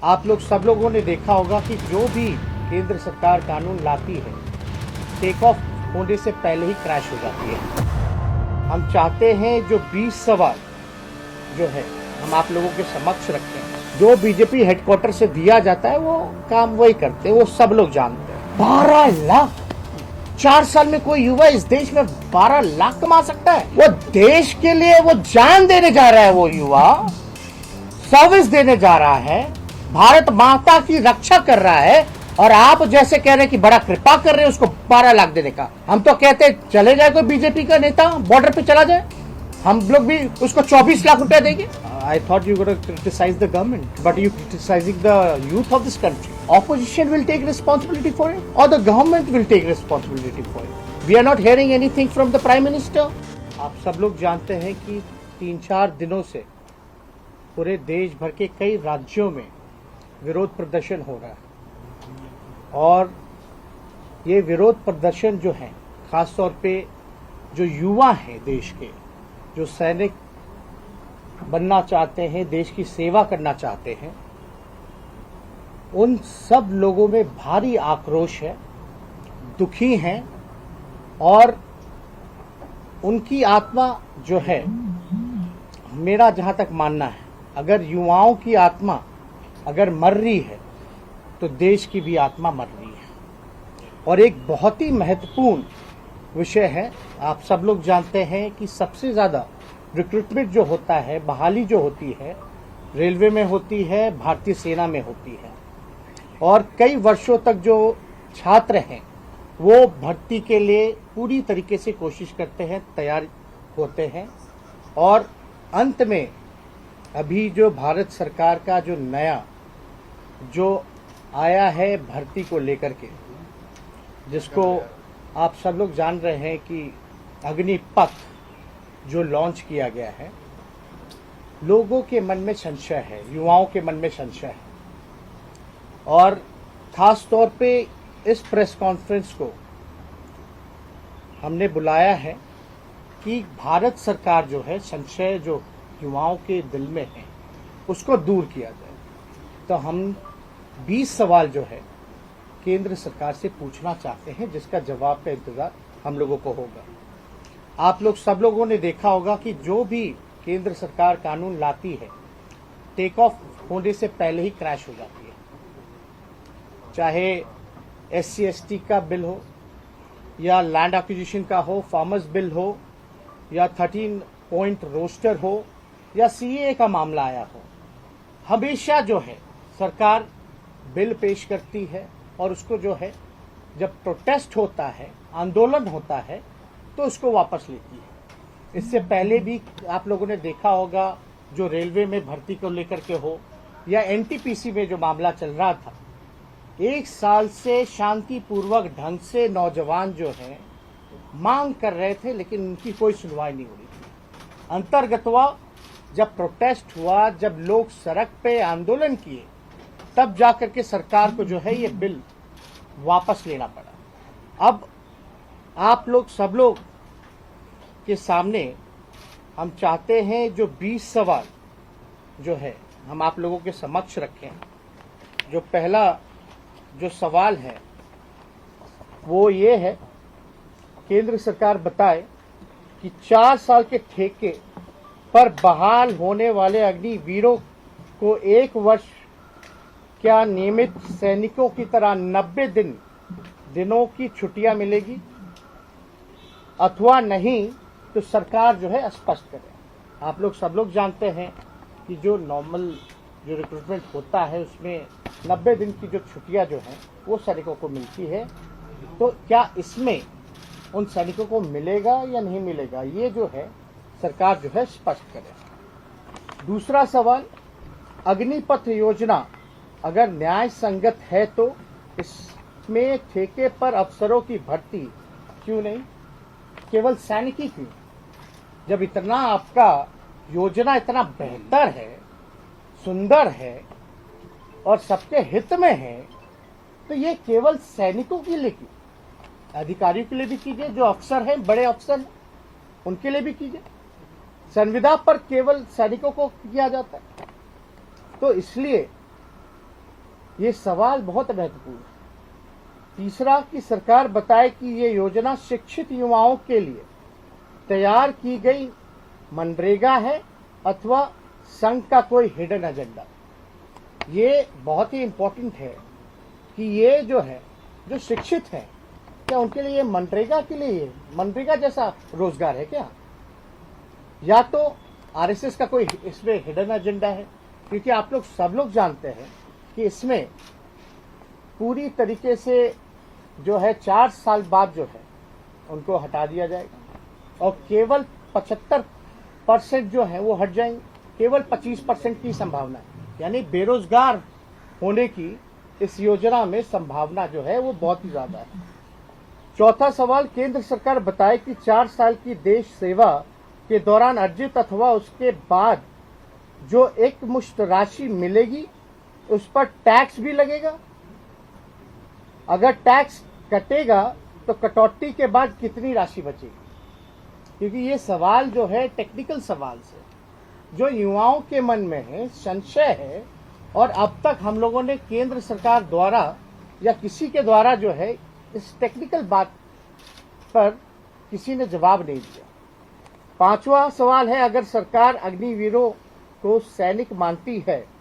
आप लोग सब लोगों ने देखा होगा कि जो भी केंद्र सरकार कानून लाती है, टेक ऑफ होने से पहले ही क्रैश हो जाती है। हम चाहते हैं जो 20 सवाल जो है हम आप लोगों के समक्ष रखते हैं। जो बीजेपी हेडक्वार्टर से दिया जाता है वो काम वही करते हैं, वो सब लोग जानते हैं। 12 लाख 4 साल में कोई युवा इस देश में 12 लाख कमा सकता है? वो देश के लिए वो जान देने जा रहा है, वो युवा सर्विस देने जा रहा है, भारत माता की रक्षा कर रहा है, और आप जैसे कह रहे हैं कि बड़ा कृपा कर रहे हैं उसको 12 लाख देने का। हम तो कहते हैं चले जाए कोई बीजेपी का नेता बॉर्डर पे चला जाए, हम लोग भी उसको 24 लाख रुपया देंगे। I thought you were going to criticize the government, but you criticizing the youth of this country. Opposition will take responsibility for it, or the government will take responsibility for it. We are not hearing anything from the Prime Minister. आप सब लोग जानते हैं कि 3-4 दिनों से पूरे देश भर के कई राज्यों में विरोध प्रदर्शन हो रहा है, और ये विरोध प्रदर्शन जो है खास तौर पे जो युवा हैं देश के, जो सैनिक बनना चाहते हैं, देश की सेवा करना चाहते हैं, उन सब लोगों में भारी आक्रोश है, दुखी हैं, और उनकी आत्मा जो है, मेरा जहां तक मानना है, अगर युवाओं की आत्मा अगर मर रही है तो देश की भी आत्मा मर रही है। और एक बहुत ही महत्वपूर्ण विषय है, आप सब लोग जानते हैं कि सबसे ज़्यादा रिक्रूटमेंट जो होता है, बहाली जो होती है, रेलवे में होती है, भारतीय सेना में होती है, और कई वर्षों तक जो छात्र हैं वो भर्ती के लिए पूरी तरीके से कोशिश करते हैं, तैयार होते हैं, और अंत में अभी जो भारत सरकार का जो नया जो आया है भर्ती को लेकर के, जिसको आप सब लोग जान रहे हैं कि अग्निपथ जो लॉन्च किया गया है, लोगों के मन में संशय है, युवाओं के मन में संशय है, और खास तौर पे इस प्रेस कॉन्फ्रेंस को हमने बुलाया है कि भारत सरकार जो है संशय जो युवाओं के दिल में है उसको दूर किया जाए। तो हम 20 सवाल जो है केंद्र सरकार से पूछना चाहते हैं, जिसका जवाब का इंतजार हम लोगों को होगा। आप लोग सब लोगों ने देखा होगा कि जो भी केंद्र सरकार कानून लाती है, टेक ऑफ होने से पहले ही क्रैश हो जाती है। चाहे SC/ST का बिल हो, या लैंड एक्विजिशन का हो, फार्मर्स बिल हो, या 13 पॉइंट रोस्टर हो, या CAA का मामला आया हो, हमेशा जो है सरकार बिल पेश करती है, और उसको जो है जब प्रोटेस्ट होता है, आंदोलन होता है, तो उसको वापस लेती है। इससे पहले भी आप लोगों ने देखा होगा, जो रेलवे में भर्ती को लेकर के हो, या NTPC में जो मामला चल रहा था, 1 साल से शांतिपूर्वक ढंग से नौजवान जो हैं मांग कर रहे थे, लेकिन उनकी कोई सुनवाई नहीं हो रही थी। अंतर्गतवा जब प्रोटेस्ट हुआ, जब लोग सड़क पे आंदोलन किए, तब जाकर के सरकार को जो है ये बिल वापस लेना पड़ा। अब आप लोग सब लोग के सामने हम चाहते हैं जो 20 सवाल जो है हम आप लोगों के समक्ष रखें। जो पहला जो सवाल है वो ये है, केंद्र सरकार बताए कि 4 साल के ठेके पर बहाल होने वाले अग्निवीरों को 1 वर्ष क्या नियमित सैनिकों की तरह 90 दिनों की छुट्टियां मिलेगी, अथवा नहीं, तो सरकार जो है स्पष्ट करे। आप लोग सब लोग जानते हैं कि जो नॉर्मल जो रिक्रूटमेंट होता है उसमें 90 दिन की जो छुट्टियां जो हैं वो सैनिकों को मिलती है, तो क्या इसमें उन सैनिकों को मिलेगा या नहीं मिलेगा, ये जो है सरकार जो है स्पष्ट करे। दूसरा सवाल, अग्निपथ योजना अगर न्याय संगत है तो इसमें ठेके पर अफसरों की भर्ती क्यों नहीं, केवल सैनिक ही क्यों? जब इतना आपका योजना इतना बेहतर है, सुंदर है, और सबके हित में है, तो ये केवल सैनिकों के लिए क्यों? अधिकारियों के लिए भी कीजिए, जो अफसर हैं, बड़े अफसर हैं, उनके लिए भी कीजिए। संविदा पर केवल सैनिकों को किया जाता है। तो इसलिए ये सवाल बहुत महत्वपूर्ण है। तीसरा कि सरकार बताए कि ये योजना शिक्षित युवाओं के लिए तैयार की गई मनरेगा है अथवा संघ का कोई हिडन एजेंडा। ये बहुत ही इंपॉर्टेंट है कि ये जो है, जो शिक्षित हैं, क्या उनके लिए मनरेगा के लिए मनरेगा जैसा रोजगार है क्या, या तो आरएसएस का कोई इसमें हिडन एजेंडा है? क्योंकि आप लोग सब लोग जानते हैं कि इसमें पूरी तरीके से जो है 4 साल बाद जो है उनको हटा दिया जाएगा और केवल 75% जो है वो हट जाएंगे, केवल 25% की संभावना है। यानी बेरोजगार होने की इस योजना में संभावना जो है वो बहुत ही ज्यादा है। चौथा सवाल, केंद्र सरकार बताए कि 4 साल की देश सेवा के दौरान अर्जित अथवा उसके बाद जो एक मुश्त राशि मिलेगी उस पर टैक्स भी लगेगा। अगर टैक्स कटेगा तो कटौती के बाद कितनी राशि बचेगी? क्योंकि ये सवाल जो है टेक्निकल सवाल से जो युवाओं के मन में है, संशय है, और अब तक हम लोगों ने केंद्र सरकार द्वारा या किसी के द्वारा जो है इस टेक्निकल बात पर किसी ने जवाब नहीं दिया। पांचवा सवाल है, अगर सरकार अग्निवीरों को सैनिक मानती है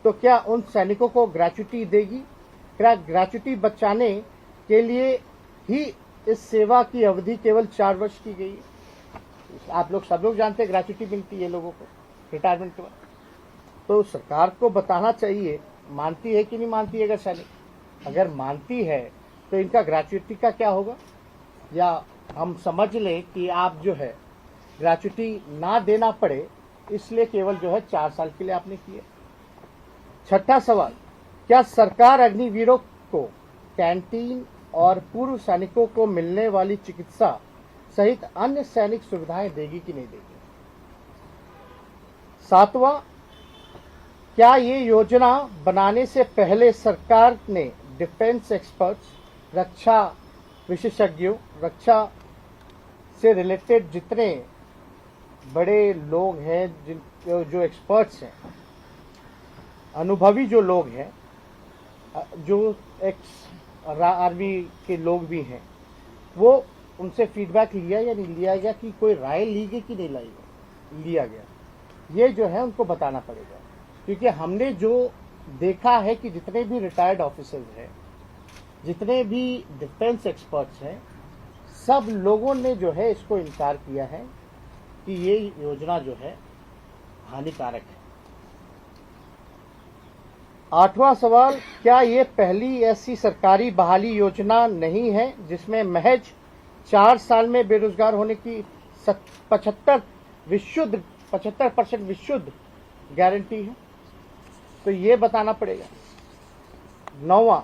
तो क्या उन सैनिकों को ग्रेच्युटी देगी? क्या ग्रेच्युटी बचाने के लिए ही इस सेवा की अवधि केवल 4 वर्ष की गई है? आप लोग सब लोग जानते हैं ग्रेच्युटी मिलती है लोगों को रिटायरमेंट के बाद। तो सरकार को बताना चाहिए मानती है कि नहीं मानती है। अगर सैनिक अगर मानती है तो इनका ग्रेच्युटी का क्या होगा? या हम समझ लें कि आप जो है ग्रेच्युटी ना देना पड़े इसलिए केवल जो है 4 साल के लिए आपने किया। छठा सवाल, क्या सरकार अग्निवीरों को कैंटीन और पूर्व सैनिकों को मिलने वाली चिकित्सा सहित अन्य सैनिक सुविधाएं देगी कि नहीं देगी? सातवां, क्या ये योजना बनाने से पहले सरकार ने डिफेंस एक्सपर्ट्स, रक्षा विशेषज्ञों, रक्षा से रिलेटेड जितने बड़े लोग हैं, जिन जो एक्सपर्ट्स हैं, अनुभवी जो लोग हैं, जो एक्स आर्मी के लोग भी हैं, वो उनसे फीडबैक लिया या नहीं लिया गया, कि कोई राय ली गई कि नहीं लिया गया? ये जो है उनको बताना पड़ेगा। क्योंकि हमने जो देखा है कि जितने भी रिटायर्ड ऑफिसर्स हैं, जितने भी डिफेंस एक्सपर्ट्स हैं, सब लोगों ने जो है इसको इनकार किया है कि ये योजना जो है हानिकारक है। आठवां सवाल, क्या ये पहली ऐसी सरकारी बहाली योजना नहीं है जिसमें महज 4 साल में बेरोजगार होने की 75% विशुद्ध गारंटी है? तो ये बताना पड़ेगा। 9वां,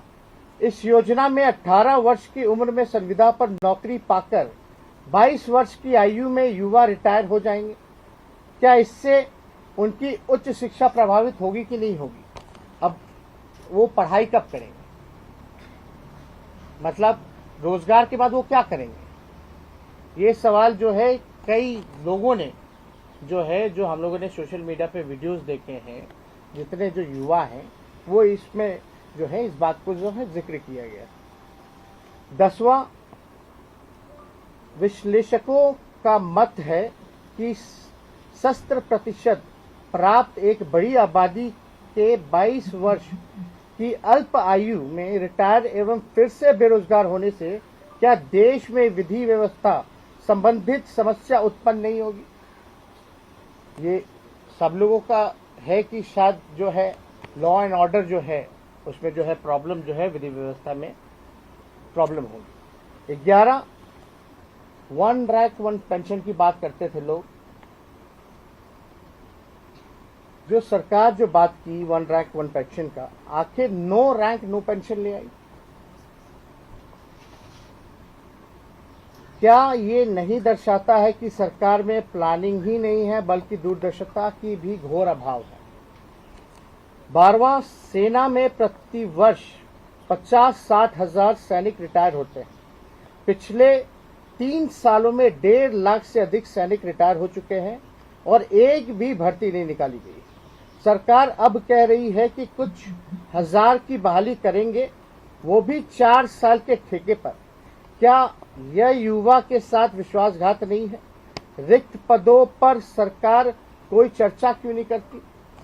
इस योजना में 18 वर्ष की उम्र में संविदा पर नौकरी पाकर 22 वर्ष की आयु में युवा रिटायर हो जाएंगे। क्या इससे उनकी उच्च शिक्षा प्रभावित होगी कि नहीं होगी? अब वो पढ़ाई कब करेंगे? मतलब रोजगार के बाद वो क्या करेंगे? ये सवाल जो है कई लोगों ने जो है, जो हम लोगों ने सोशल मीडिया पे वीडियोस देखे हैं, जितने जो युवा हैं, वो इसमें जो है इस बात को जो है जिक्र किया गया। 10वां, विश्लेषकों का मत है कि 70% प्राप्त एक बड़ी आबादी के 22 वर्ष की अल्प आयु में रिटायर एवं फिर से बेरोजगार होने से क्या देश में विधि व्यवस्था संबंधित समस्या उत्पन्न नहीं होगी? ये सब लोगों का है कि शायद जो है लॉ एंड ऑर्डर जो है उसमें जो है प्रॉब्लम जो है विधि व्यवस्था में प्रॉब्लम होगी। 11, 1 रैंक 1 पेंशन की बात करते थे लोग। जो सरकार जो बात की 1 रैंक 1 पेंशन का, आखिर नो रैंक नो पेंशन ले आई। क्या ये नहीं दर्शाता है कि सरकार में प्लानिंग ही नहीं है बल्कि दूरदर्शिता की भी घोर अभाव है? 12वां, सेना में प्रति वर्ष 50-60 हजार सैनिक रिटायर होते हैं। पिछले 3 सालों में 1.5 लाख से अधिक सैनिक रिटायर हो चुके हैं और एक भी भर्ती नहीं निकाली गई। सरकार अब कह रही है कि कुछ हजार की बहाली करेंगे, वो भी 4 साल के ठेके पर। क्या यह युवा के साथ विश्वासघात नहीं है? रिक्त पदों पर सरकार कोई चर्चा क्यों नहीं करती?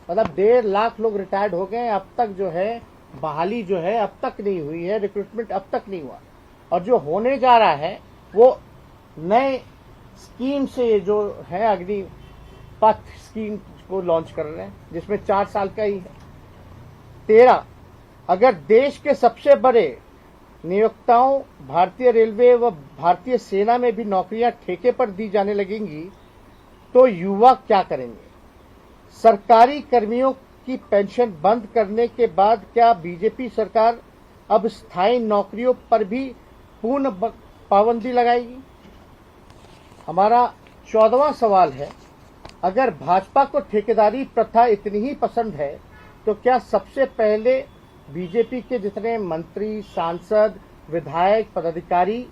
मतलब 1.5 लाख लोग रिटायर्ड हो गए, अब तक जो है बहाली जो है अब तक नहीं हुई है, रिक्रूटमेंट अब तक नहीं हुआ, और जो होने जा रहा है वो नए स्कीम से जो है अग्निपथ स्कीम को लॉन्च कर रहे हैं, जिसमें 4 साल का ही है। 13, अगर देश के सबसे बड़े नियोक्ताओं भारतीय रेलवे व भारतीय सेना में भी नौकरियां ठेके पर दी जाने लगेंगी तो युवा क्या करेंगे? सरकारी कर्मियों की पेंशन बंद करने के बाद क्या बीजेपी सरकार अब स्थायी नौकरियों पर भी पूर्ण पाबंदी लगाएगी? हमारा 14वां सवाल है, अगर भाजपा को ठेकेदारी प्रथा इतनी ही पसंद है तो क्या सबसे पहले बीजेपी के जितने मंत्री, सांसद, विधायक, पदाधिकारी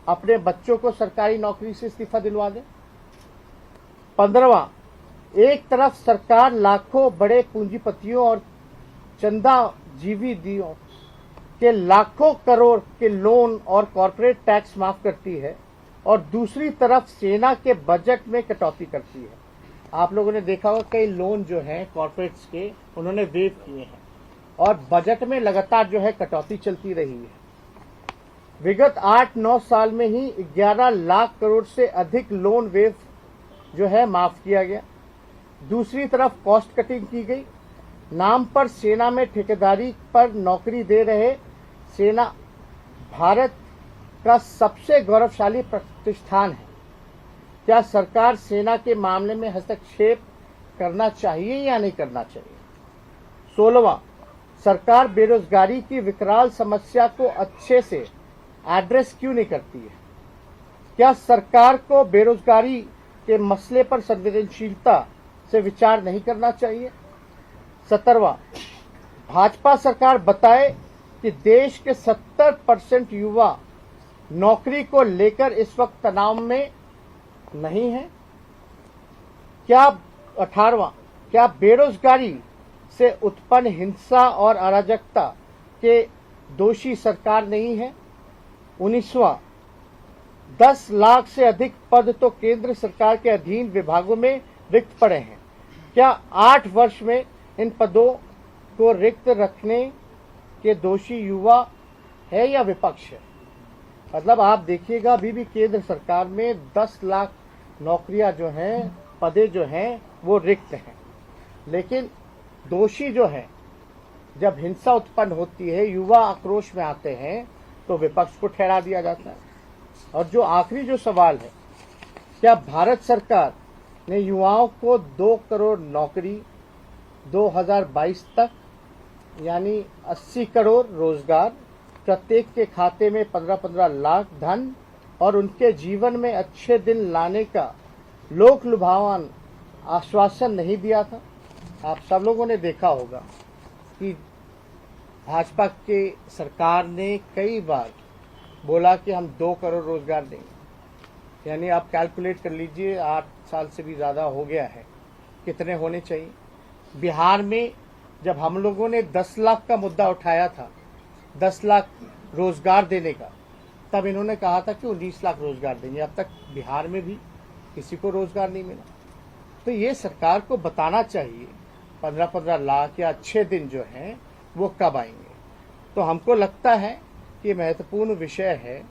अपने बच्चों को सरकारी नौकरी से इस्तीफा दिलवा दें? 15वां, एक तरफ सरकार लाखों बड़े पूंजीपतियों और चंदाजीवियों के लाखों करोड़ के लोन और कॉर्पोरेट टैक्स माफ करती है और दूसरी तरफ सेना के बजट में कटौती करती है। आप लोगों ने देखा होगा कई लोन जो हैं कॉर्पोरेट्स के उन्होंने वेव किए हैं और बजट में लगातार जो है कटौती चलती रही है। विगत 8-9 साल में ही 11 लाख करोड़ से अधिक लोन वेव जो है माफ किया गया। दूसरी तरफ कॉस्ट कटिंग की गई। नाम पर सेना में ठेकेदारी पर नौकरी दे रहे सेना भारत का सबसे गौरवशाली प्रतिष्ठान है। क्या सरकार सेना के मामले में हस्तक्षेप करना चाहिए या नहीं करना चाहिए? 16वां, सरकार बेरोजगारी की विकराल समस्या को अच्छे से एड्रेस क्यों नहीं करती है? क्या सरकार को बेरोजगारी के मसले पर संवेदनशीलता से विचार नहीं करना चाहिए? 17वां, भाजपा सरकार बताए कि देश के 70% युवा नौकरी को लेकर इस वक्त तनाव में नहीं है। क्या 18वां, क्या बेरोजगारी से उत्पन्न हिंसा और अराजकता के दोषी सरकार नहीं है? 19वां, 10 लाख से अधिक पद तो केंद्र सरकार के अधीन विभागों में रिक्त पड़े हैं। क्या 8 वर्ष में इन पदों को रिक्त रखने के दोषी युवा है या विपक्ष है? मतलब आप देखिएगा अभी भी केंद्र सरकार में 10 लाख नौकरियां जो हैं, पदे जो हैं वो रिक्त हैं, लेकिन दोषी जो है जब हिंसा उत्पन्न होती है, युवा आक्रोश में आते हैं तो विपक्ष को ठहरा दिया जाता है। और जो आखिरी जो सवाल है, क्या भारत सरकार ने युवाओं को 2 करोड़ नौकरी 2022 तक यानी 80 करोड़ रोजगार, प्रत्येक के खाते में 15-15 लाख धन और उनके जीवन में अच्छे दिन लाने का लोक लुभावन आश्वासन नहीं दिया था? आप सब लोगों ने देखा होगा कि भाजपा के सरकार ने कई बार बोला कि हम 2 करोड़ रोजगार देंगे, यानी आप कैलकुलेट कर लीजिए 8 साल से भी ज़्यादा हो गया है, कितने होने चाहिए। बिहार में जब हम लोगों ने 10 लाख का मुद्दा उठाया था, 10 लाख रोजगार देने का, तब इन्होंने कहा था कि 19 लाख रोजगार देंगे। अब तक बिहार में भी किसी को रोजगार नहीं मिला। तो ये सरकार को बताना चाहिए 15-15 लाख या अच्छे दिन जो हैं वो कब आएंगे। तो हमको लगता है कि महत्वपूर्ण विषय है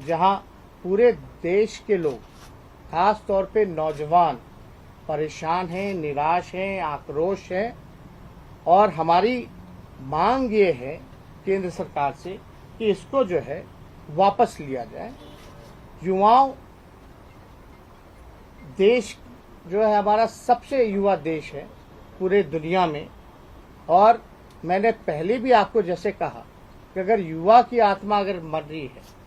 जहां पूरे देश के लोग, खास तौर पे नौजवान परेशान हैं, निराश हैं, आक्रोश हैं, और हमारी मांग ये है केंद्र सरकार से कि इसको जो है वापस लिया जाए। युवाओं, देश जो है हमारा सबसे युवा देश है पूरे दुनिया में, और मैंने पहले भी आपको जैसे कहा कि अगर युवा की आत्मा अगर मर रही है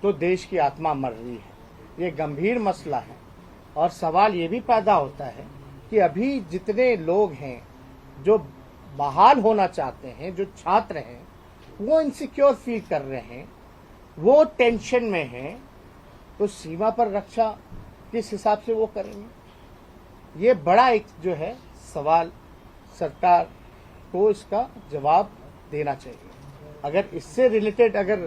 तो देश की आत्मा मर रही है। ये गंभीर मसला है और सवाल ये भी पैदा होता है कि अभी जितने लोग हैं जो बहाल होना चाहते हैं, जो छात्र हैं, वो इनसिक्योर फील कर रहे हैं, वो टेंशन में हैं, तो सीमा पर रक्षा किस हिसाब से वो करेंगे? ये बड़ा एक जो है सवाल सरकार को इसका जवाब देना चाहिए। अगर इससे रिलेटेड अगर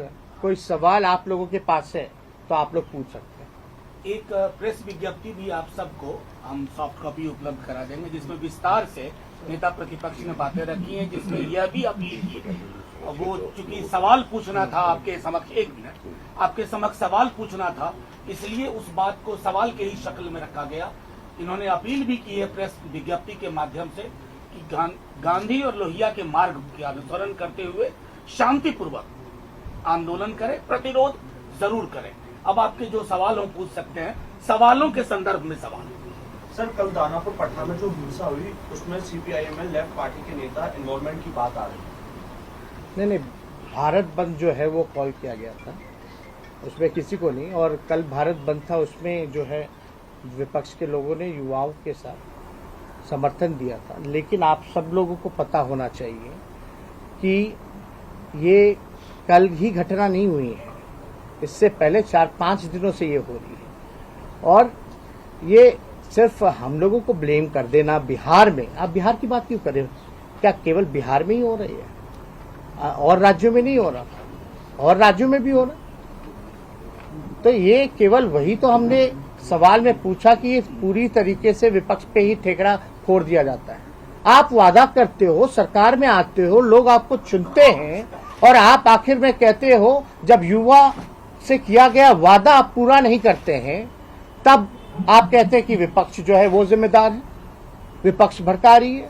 कोई सवाल आप लोगों के पास है तो आप लोग पूछ सकते हैं। एक प्रेस विज्ञप्ति भी आप सबको हम सॉफ्ट कॉपी उपलब्ध करा देंगे, जिसमें विस्तार से नेता प्रतिपक्ष ने बातें रखी हैं, जिसमें यह भी अपील की है। और वो चूंकि सवाल पूछना था आपके समक्ष, एक मिनट, आपके समक्ष सवाल पूछना था, इसलिए उस बात को सवाल के ही शक्ल में रखा गया। इन्होंने अपील भी की है प्रेस विज्ञप्ति के माध्यम से कि गांधी और लोहिया के मार्ग का अनुसरण करते हुए शांतिपूर्वक आंदोलन करें, प्रतिरोध जरूर करें। अब आपके जो सवाल हो पूछ सकते हैं, सवालों के संदर्भ में सवाल। सर, कल दानापुर पटना में जो हिंसा हुई उसमें सीपीआईएम लेफ्ट पार्टी के नेता इन्वॉल्वमेंट की बात आ रही है। नहीं, भारत बंद जो है वो कॉल किया गया था, उसमें किसी को नहीं। और कल भारत बंद था, उसमें जो है विपक्ष के लोगों ने युवाओं के साथ समर्थन दिया था। लेकिन आप सब लोगों को पता होना चाहिए कि ये कल ही घटना नहीं हुई है, इससे पहले 4-5 दिनों से ये हो रही है। और ये सिर्फ हम लोगों को ब्लेम कर देना बिहार में, आप बिहार की बात क्यों करें? क्या केवल बिहार में ही हो रही है? और राज्यों में नहीं हो रहा? और राज्यों में भी हो रहा? तो ये केवल वही तो हमने सवाल में पूछा कि ये पूरी तरीके से विपक्ष पे ही ठेकड़ा फोड़ दिया जाता है। आप वादा करते हो, सरकार में आते हो, लोग आपको चुनते हैं और आप आखिर में कहते हो जब युवा से किया गया वादा आप पूरा नहीं करते हैं, तब आप कहते हैं कि विपक्ष जो है वो जिम्मेदार है, विपक्ष भड़का रही है।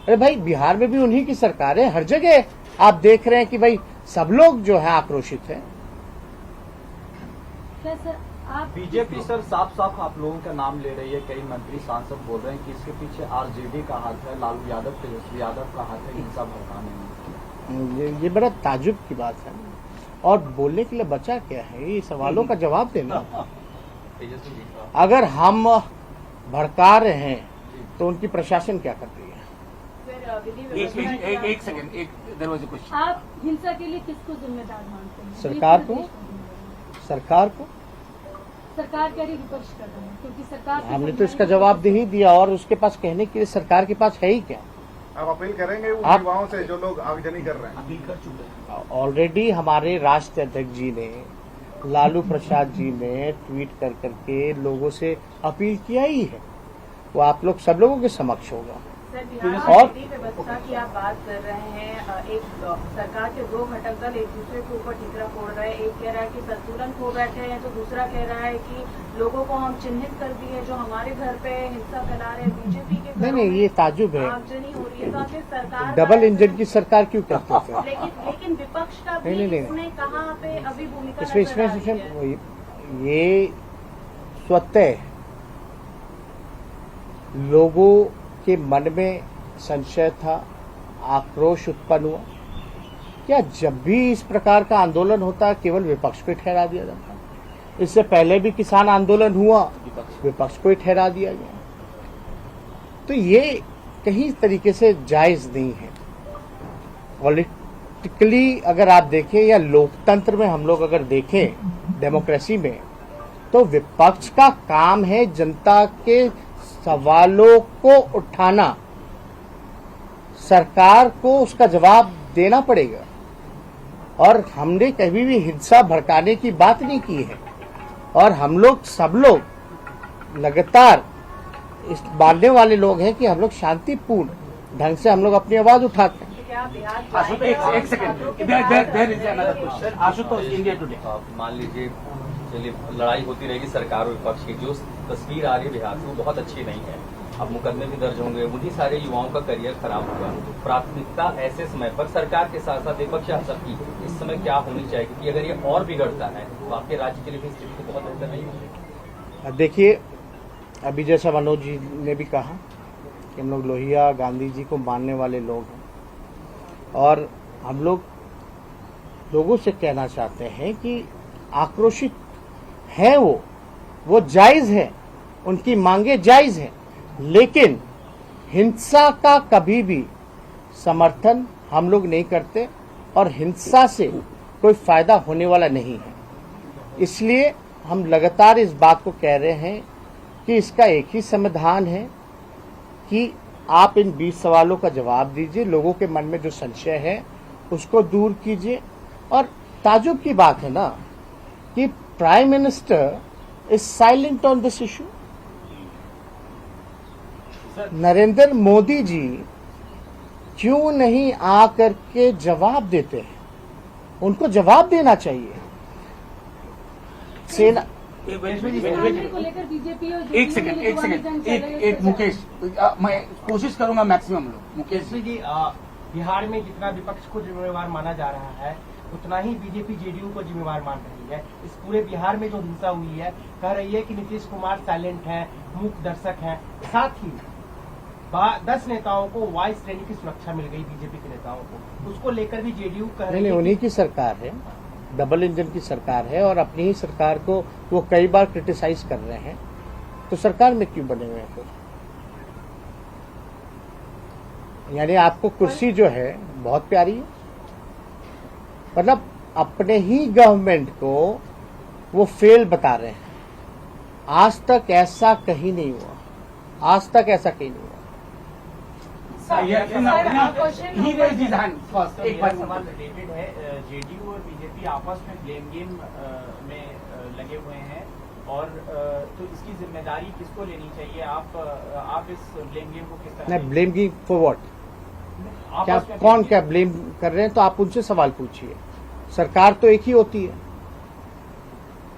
अरे भाई, बिहार में भी उन्हीं की सरकार है, हर जगह आप देख रहे हैं कि भाई सब लोग जो है आक्रोशित है। बीजेपी सर साफ साफ आप लोगों का नाम ले रही है, कई मंत्री सांसद बोल रहे हैं कि इसके पीछे आरजेडी का हाथ है, लालू यादव, तेजस्वी यादव का हाथ है हिंसा भड़काने में। ये बड़ा ताजुब की बात है और बोलने के लिए बचा क्या है? ये सवालों का जवाब देना। अगर हम भड़का रहे हैं तो उनकी प्रशासन क्या कर रही है? एक second, there was a question. आप हिंसा के लिए किसको जिम्मेदार मानते हैं? सरकार को। सरकार को सरकार कह रही विपक्ष कर रहे हैं, क्योंकि सरकार हमने तो इसका जवाब दे ही दिया। और उसके पास कहने के लिए सरकार के पास है ही क्या? आप अपील करेंगे उन युवाओं से जो लोग आगजनी कर रहे हैं? अपील कर चुके हैं ऑलरेडी। हमारे राष्ट्रीय अध्यक्ष जी ने, लालू प्रसाद जी ने ट्वीट कर करके लोगों से अपील किया ही है, वो आप लोग सब लोगों के समक्ष होगा। सर, बिहार में व्यवस्था की आप बात कर रहे हैं, एक सरकार के दो घटक दल एक दूसरे के ऊपर ठिकरा फोड़ रहे हैं। एक कह रहा है कि संतुलन खो बैठे हैं, तो दूसरा कह रहा है कि लोगों को हम चिन्हित कर दिए जो हमारे घर पे हिंसा फैला रहे हैं। बीजेपी के नहीं, ये ताजुब है। आगजनी हो रही है, तो आखिर सरकार डबल इंजन की सरकार क्यों करते हैं? लेकिन विपक्ष का भी इसमें कहाँ पे अभी भूमिका इसमें ये स्वतः लोगों के मन में संशय था, आक्रोश उत्पन्न हुआ। क्या जब भी इस प्रकार का आंदोलन होता केवल विपक्ष को ठहरा दिया जाता? इससे पहले भी किसान आंदोलन हुआ, विपक्ष को ही ठहरा दिया गया। तो ये कहीं तरीके से जायज नहीं है। पॉलिटिकली अगर आप देखें या लोकतंत्र में हम लोग अगर देखें, डेमोक्रेसी में, तो विपक्ष का काम है जनता के सवालों को उठाना, सरकार को उसका जवाब देना पड़ेगा। और हमने कभी भी हिंसा भड़काने की बात नहीं की है। और हम लोग सब लोग लगातार इस मानने वाले लोग हैं कि हम लोग शांतिपूर्ण ढंग से हम लोग अपनी आवाज उठाते हैं। एक सेकंड, आशुतोष, इंडिया टुडे। मान लीजिए, चलिए लड़ाई होती रहेगी सरकार और विपक्ष की, जो तस्वीर आ रही है बिहार से वो बहुत अच्छी नहीं है। अब मुकदमे भी दर्ज होंगे, उन्हीं सारे युवाओं का करियर खराब हुआ। प्राथमिकता ऐसे समय पर सरकार के साथ साथ विपक्ष सबकी इस समय क्या होनी चाहिए? क्योंकि अगर ये और बिगड़ता है तो आपके राज्य के लिए भी स्थिति बहुत बेहतर नहीं होगी। देखिए, अभी जैसा मनोज जी ने भी कहा कि हम लोग लोहिया गांधी जी को मानने वाले लोग हैं और हम लोग लोगों से कहना चाहते हैं कि आक्रोशित है, वो जायज है, उनकी मांगे जायज है, लेकिन हिंसा का कभी भी समर्थन हम लोग नहीं करते और हिंसा से कोई फायदा होने वाला नहीं है। इसलिए हम लगातार इस बात को कह रहे हैं कि इसका एक ही समाधान है कि आप इन 20 सवालों का जवाब दीजिए, लोगों के मन में जो संशय है उसको दूर कीजिए। और ताजुब की बात है ना कि prime minister is silent on this issue. Narendra Modi ji क्यों नहीं आकर के जवाब देते हैं? उनको जवाब देना चाहिए। सेना मामले को लेकर बीजेपी और एक सेकंड एक मुकेश, मैं कोशिश करूंगा मैक्सिमम लोग। मुकेश केसरी जी, बिहार में जितना विपक्ष को जिम्मेवार माना जा रहा है उतना ही बीजेपी जेडीयू को जिम्मेवार मान रही है। इस पूरे बिहार में जो हिंसा हुई है, कह रही है कि नीतीश कुमार साइलेंट है, मूक दर्शक है। साथ ही 10 नेताओं को वाई श्रेणी की सुरक्षा मिल गई बीजेपी के नेताओं को, उसको लेकर भी जेडीयू कह रही नहीं, है उन्हीं की सरकार है, डबल इंजन की सरकार है और अपनी ही सरकार को वो कई बार क्रिटिसाइज कर रहे हैं, तो सरकार में क्यों बने हुए हैं फिर? यानी आपको कुर्सी जो है बहुत प्यारी है, मतलब अपने ही गवर्नमेंट को वो फेल बता रहे हैं। आज तक ऐसा कहीं नहीं हुआ, आज तक ऐसा कहीं नहीं हुआ। ही रेज्ड हिज हैंड फर्स्ट। एक बार सवाल रिलेटेड है, जेडीयू और बीजेपी आपस में ब्लेम गेम में लगे हुए हैं और तो इसकी जिम्मेदारी किसको लेनी चाहिए? आप इस ब्लेम गेम को किस तरह नहीं, ब्लेम गेम फॉर व्हाट? क्या कौन क्या ब्लेम कर रहे हैं? तो आप उनसे सवाल पूछिए। सरकार तो एक ही होती है,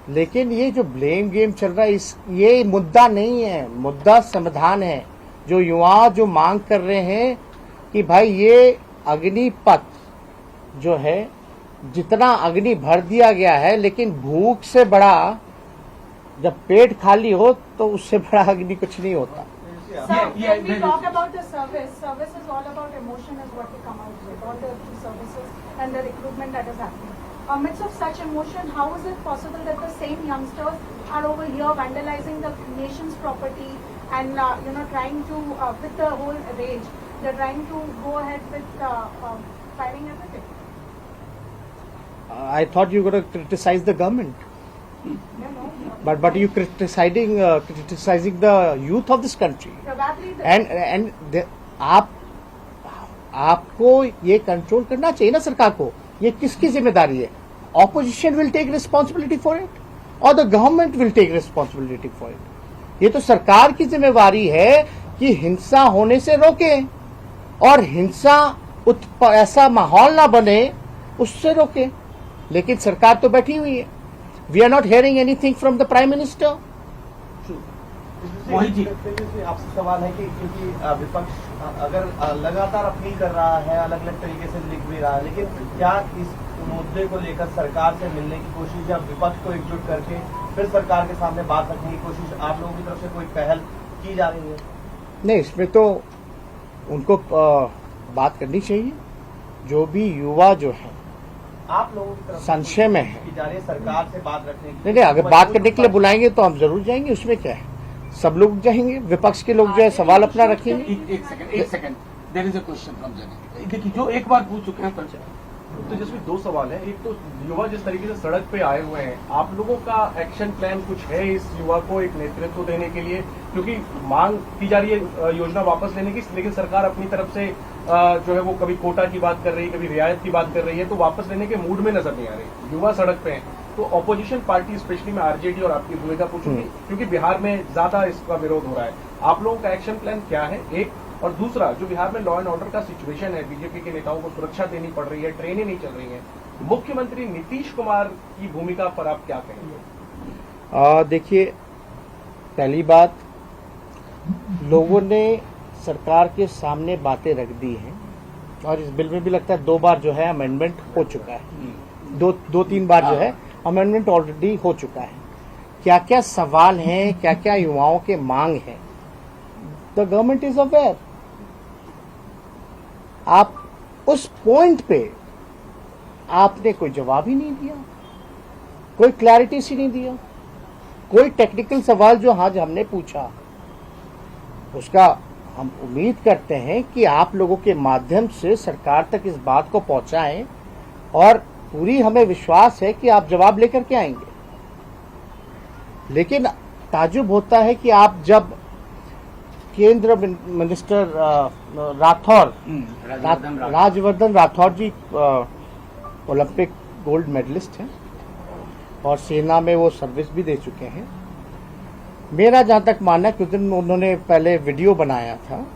लेकिन ये जो ब्लेम गेम चल रहा है ये मुद्दा नहीं है, मुद्दा समाधान है। जो युवा जो मांग कर रहे हैं कि भाई ये अग्निपथ जो है, जितना अग्नि भर दिया गया है, लेकिन भूख से बड़ा, जब पेट खाली हो तो उससे बड़ा अग्नि कुछ नहीं होता। Sir, when we talk about the service is all about emotion is what we come out with, all the services and the recruitment that is happening. Amidst of such emotion, how is it possible that the same youngsters are over here vandalizing the nation's property and trying to, with the whole rage, they're trying to go ahead with firing everything? I thought you were going to criticize the government. No. But you criticizing the youth of this country. Probably the आपको ये control करना चाहिए ना सरकार को। ये किसकी जिम्मेदारी है? Opposition will take responsibility for it और the government will take responsibility for it. ये तो सरकार की जिम्मेवारी है कि हिंसा होने से रोके और हिंसा ऐसा माहौल ना बने उससे रोके, लेकिन सरकार तो बैठी हुई है। We are not hearing anything from the Prime Minister. Mohit ji, आपसे सवाल है कि क्योंकि विपक्ष अगर लगातार अपील कर रहा है, अलग अलग तरीके से लिख भी रहा है, लेकिन क्या इस मुद्दे को लेकर सरकार से मिलने की कोशिश या विपक्ष को एकजुट करके फिर सरकार के सामने बात रखने की कोशिश आप लोगों की तरफ से कोई पहल की जा रही है? नहीं, इसमें तो उनको बात करनी चाहिए। जो भी युवा जो है आप लोगों की तरफ संशय में है, की जा रही है सरकार से बात रखने की? नहीं, अगर बात करने के लिए बुलाएंगे तो हम जरूर जाएंगे, उसमें क्या है। सब लोग जाएंगे, विपक्ष के लोग जो है सवाल अपना रखेंगे। एक second there is a question from Jani. देखिए, जो एक बार पूछ चुके हैं पर तो जिसमें दो सवाल है। एक तो युवा जिस तरीके से सड़क पे आए हुए हैं, आप लोगों का एक्शन प्लान कुछ है इस युवा को एक नेतृत्व देने के लिए? क्योंकि मांग की जा रही है योजना वापस लेने की, लेकिन सरकार अपनी तरफ से जो है वो कभी कोटा की बात कर रही है, कभी रियायत की बात कर रही है, तो वापस लेने के मूड में नजर नहीं आ रही। युवा सड़क पे हैं, तो ऑपोजिशन पार्टी स्पेशली में आरजेडी और आपकी भूमिका पूछूंगी, क्योंकि बिहार में ज्यादा इसका विरोध हो रहा है। आप लोगों का एक्शन प्लान क्या है? एक, और दूसरा, जो बिहार में लॉ एंड ऑर्डर का सिचुएशन है, बीजेपी के नेताओं को सुरक्षा देनी पड़ रही है, ट्रेनें नहीं चल रही हैं, मुख्यमंत्री नीतीश कुमार की भूमिका पर आप क्या कहेंगे? देखिए, पहली बात, लोगों ने सरकार के सामने बातें रख दी हैं और इस बिल में भी लगता है 2 बार जो है अमेंडमेंट हो चुका है। दो तीन बार जो है अमेंडमेंट ऑलरेडी हो चुका है। क्या क्या सवाल हैं, क्या क्या युवाओं के मांग हैं, द गवर्नमेंट इज अवेयर। आप उस पॉइंट पे आपने कोई जवाब ही नहीं दिया, कोई क्लैरिटी सी नहीं दिया। कोई टेक्निकल सवाल जो आज हमने पूछा उसका हम उम्मीद करते हैं कि आप लोगों के माध्यम से सरकार तक इस बात को पहुंचाएं और पूरी हमें विश्वास है कि आप जवाब लेकर के आएंगे। लेकिन ताजुब होता है कि आप जब केंद्र मिनिस्टर राठौर राजवर्धन राठौर जी ओलंपिक गोल्ड मेडलिस्ट हैं और सेना में वो सर्विस भी दे चुके हैं। मेरा जहां तक मानना है, कुछ दिन उन्होंने पहले वीडियो बनाया था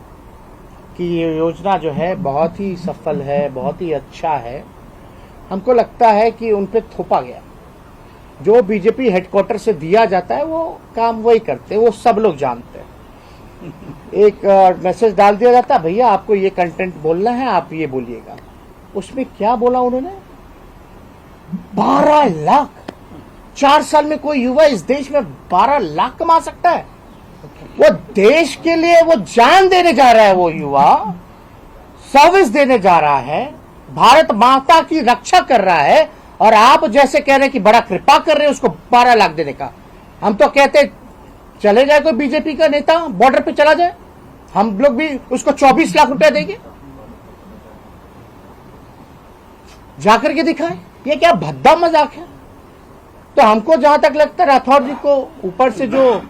कि ये योजना जो है बहुत ही सफल है, बहुत ही अच्छा है। हमको लगता है कि उन पे थोपा गया। जो बीजेपी हेडक्वार्टर से दिया जाता है वो काम वही करते हैं, वो सब लोग जानते हैं। एक मैसेज डाल दिया जाता है, भैया आपको ये कंटेंट बोलना है, आप ये बोलिएगा। उसमें क्या बोला उन्होंने? 12 लाख 4 साल में कोई युवा इस देश में 12 लाख कमा सकता है? वो देश के लिए वो जान देने जा रहा है, वो युवा सर्विस देने जा रहा है, भारत माता की रक्षा कर रहा है, और आप जैसे कह रहे हैं कि बड़ा कृपा कर रहे हैं उसको 12 लाख देने का। हम तो कहते चले जाए कोई बीजेपी का नेता बॉर्डर पे चला जाए, हम लोग भी उसको 24 लाख रुपया देंगे, जाकर के दिखाए। ये क्या भद्दा मजाक है? तो हमको जहां तक लगता है राठौर जी को ऊपर से जो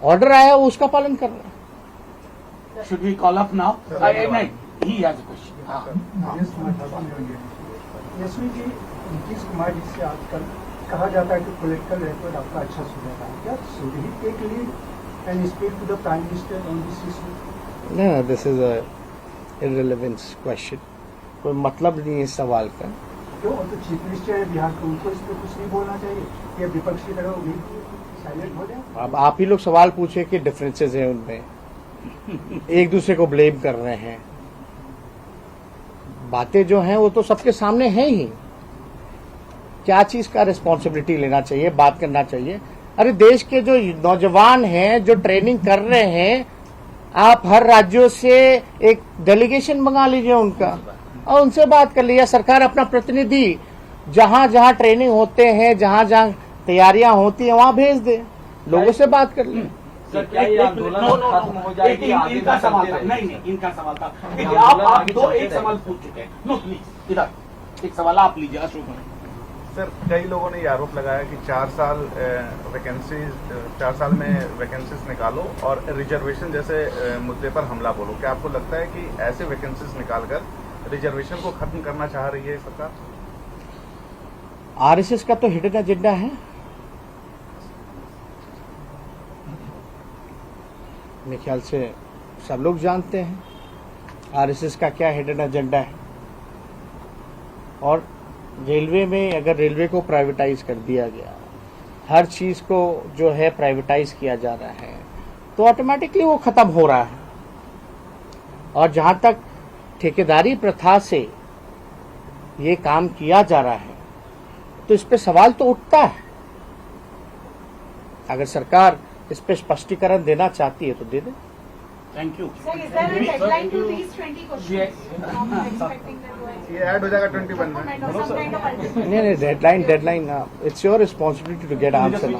ऑर्डर आया वो उसका पालन कर रहे हैं। Should we call up now? नहीं, he has a question. Yashvi जी, नीतीश कुमार जी से आजकल कहा जाता है कि पॉलिटिकल रिकॉर्ड आपका अच्छा सुनेगा, क्या should he take lead and speak to the prime minister on this issue? नहीं, this is a irrelevance question, कोई मतलब नहीं है इस सवाल का। क्यों? तो चीफ मिनिस्टर है बिहार के, उनको इस पर कुछ नहीं बोलना चाहिए? या विपक्ष की तरह वो भी साइलेंट हो जाए? अब आप ही लोग सवाल पूछे कि डिफरेंसेस हैं उनमें, एक दूसरे को ब्लेम कर रहे हैं। बातें जो हैं वो तो सबके सामने हैं ही। क्या चीज का रिस्पॉन्सिबिलिटी लेना चाहिए, बात करना चाहिए? अरे देश के जो नौजवान हैं, जो ट्रेनिंग कर रहे हैं, आप हर राज्यों से एक डेलीगेशन मंगा लीजिए उनका और उनसे बात कर लीजिए। सरकार अपना प्रतिनिधि जहां जहां ट्रेनिंग होते हैं, जहां जहां तैयारियां होती हैं, वहां भेज दे, लोगों से बात कर ले। इनका सवाल था, नहीं, इनका सवाल था। देखिए, आप दो एक सवाल पूछ चुके हैं। नो प्लीज, इधर एक सवाल आप लीजिए। अशोक सर, कई लोगों ने ये आरोप लगाया कि 4 साल में वैकेंसीज निकालो और रिजर्वेशन जैसे मुद्दे पर हमला बोलो। क्या आपको लगता है कि ऐसे वैकेंसीज निकालकर रिजर्वेशन को खत्म करना चाह रही है सरकार? आरएसएस का तो हिडन एजेंडा है। मेरे ख्याल से सब लोग जानते हैं आरएसएस का क्या हिडन एजेंडा है। और रेलवे में अगर रेलवे को प्राइवेटाइज कर दिया गया, हर चीज को जो है प्राइवेटाइज किया जा रहा है, तो ऑटोमेटिकली वो खत्म हो रहा है। और जहां तक ठेकेदारी प्रथा से ये काम किया जा रहा है, तो इस पे सवाल तो उठता है। अगर सरकार इस पे स्पष्टीकरण देना चाहती है तो दे दे। Thank you. ये ऐड हो जाएगा 20 बन रहा है। नहीं, deadline, it's your responsibility to get answer.